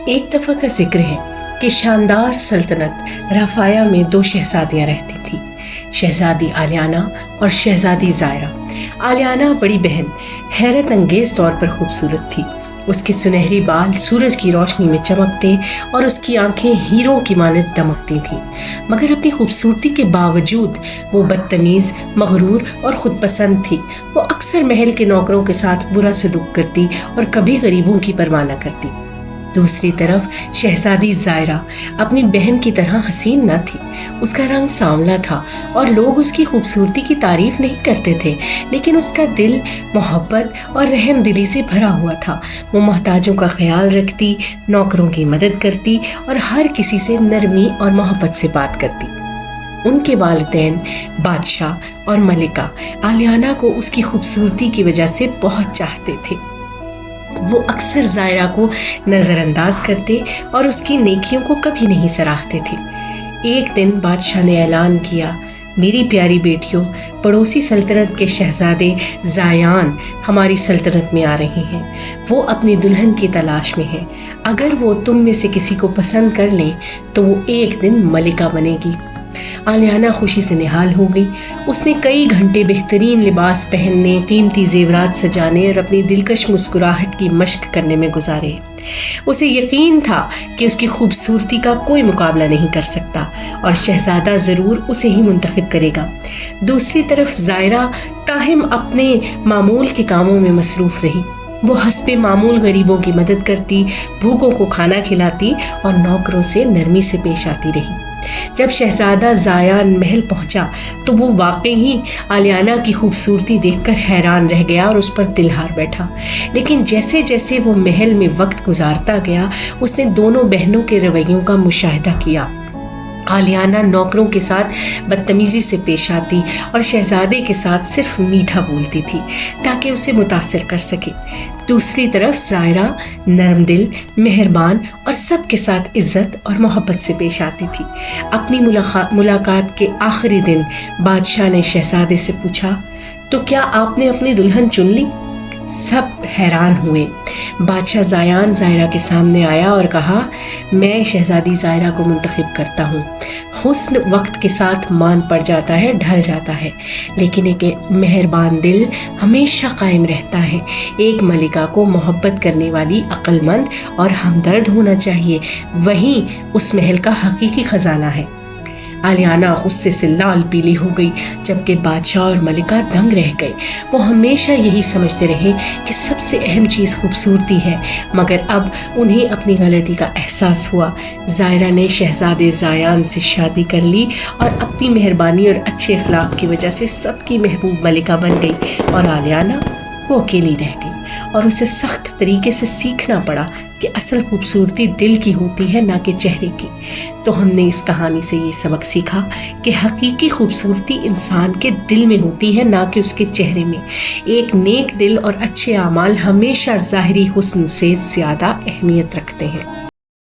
ایک دفعہ کا ذکر ہے کہ شاندار سلطنت رافایہ میں 2 شہزادیاں رہتی تھیں، شہزادی آلیانا اور شہزادی زائرہ۔ آلیانا بڑی بہن حیرت انگیز طور پر خوبصورت تھی۔ اس کے سنہری بال سورج کی روشنی میں چمکتے اور اس کی آنکھیں ہیروں کی مانند دمکتی تھیں، مگر اپنی خوبصورتی کے باوجود وہ بدتمیز، مغرور اور خود پسند تھی۔ وہ اکثر محل کے نوکروں کے ساتھ برا سلوک کرتی اور کبھی غریبوں کی پرواہ نہ کرتی۔ دوسری طرف شہزادی زائرہ اپنی بہن کی طرح حسین نہ تھی۔ اس کا رنگ سانولا تھا اور لوگ اس کی خوبصورتی کی تعریف نہیں کرتے تھے، لیکن اس کا دل محبت اور رحم دلی سے بھرا ہوا تھا۔ وہ محتاجوں کا خیال رکھتی، نوکروں کی مدد کرتی اور ہر کسی سے نرمی اور محبت سے بات کرتی۔ ان کے والدین بادشاہ اور ملکہ آلیانا کو اس کی خوبصورتی کی وجہ سے بہت چاہتے تھے۔ وہ اکثر زائرہ کو نظر انداز کرتے اور اس کی نیکیوں کو کبھی نہیں سراہتے تھے۔ ایک دن بادشاہ نے اعلان کیا، میری پیاری بیٹیوں، پڑوسی سلطنت کے شہزادے زایان ہماری سلطنت میں آ رہے ہیں۔ وہ اپنی دلہن کی تلاش میں ہیں۔ اگر وہ تم میں سے کسی کو پسند کر لیں تو وہ ایک دن ملکہ بنے گی۔ آلیانا خوشی سے نہال ہو گئی۔ اس نے کئی گھنٹے بہترین لباس پہننے، قیمتی زیورات سجانے اور اپنی دلکش مسکراہٹ کی مشق کرنے میں گزارے۔ اسے یقین تھا کہ اس کی خوبصورتی کا کوئی مقابلہ نہیں کر سکتا اور شہزادہ ضرور اسے ہی منتخب کرے گا۔ دوسری طرف زائرہ تاہم اپنے معمول کے کاموں میں مصروف رہی۔ وہ حسب معمول غریبوں کی مدد کرتی، بھوکوں کو کھانا کھلاتی اور نوکروں سے نرمی سے پیش آتی رہی۔ جب شہزادہ زایان محل پہنچا تو وہ واقعی آلیانا کی خوبصورتی دیکھ کر حیران رہ گیا اور اس پر دل ہار بیٹھا۔ لیکن جیسے جیسے وہ محل میں وقت گزارتا گیا، اس نے دونوں بہنوں کے رویوں کا مشاہدہ کیا۔ آلیانا نوکروں کے ساتھ بدتمیزی سے پیش آتی اور شہزادے کے ساتھ صرف میٹھا بولتی تھی تاکہ اسے متاثر کر سکے۔ دوسری طرف زائرہ نرم دل، مہربان اور سب کے ساتھ عزت اور محبت سے پیش آتی تھی۔ اپنی ملاقات کے آخری دن بادشاہ نے شہزادے سے پوچھا، تو کیا آپ نے اپنی دلہن چن لی؟ سب حیران ہوئے۔ بادشاہ زایان زائرہ کے سامنے آیا اور کہا، میں شہزادی زائرہ کو منتخب کرتا ہوں۔ حسن وقت کے ساتھ مان پڑ جاتا ہے، ڈھل جاتا ہے، لیکن ایک مہربان دل ہمیشہ قائم رہتا ہے۔ ایک ملکہ کو محبت کرنے والی عقل مند اور ہمدرد ہونا چاہیے، وہی اس محل کا حقیقی خزانہ ہے۔ آلیانا غصے سے لال پیلی ہو گئی، جبکہ بادشاہ اور ملکہ دنگ رہ گئے۔ وہ ہمیشہ یہی سمجھتے رہے کہ سب سے اہم چیز خوبصورتی ہے، مگر اب انہیں اپنی غلطی کا احساس ہوا۔ زائرہ نے شہزادے زایان سے شادی کر لی اور اپنی مہربانی اور اچھے اخلاق کی وجہ سے سب کی محبوب ملکہ بن گئی، اور آلیانا وہ اکیلی رہ گئی اور اسے سخت طریقے سے سیکھنا پڑا کہ اصل خوبصورتی دل کی ہوتی ہے، نہ کہ چہرے کی۔ تو ہم نے اس کہانی سے یہ سبق سیکھا کہ حقیقی خوبصورتی انسان کے دل میں ہوتی ہے، نہ کہ اس کے چہرے میں۔ ایک نیک دل اور اچھے اعمال ہمیشہ ظاہری حسن سے زیادہ اہمیت رکھتے ہیں۔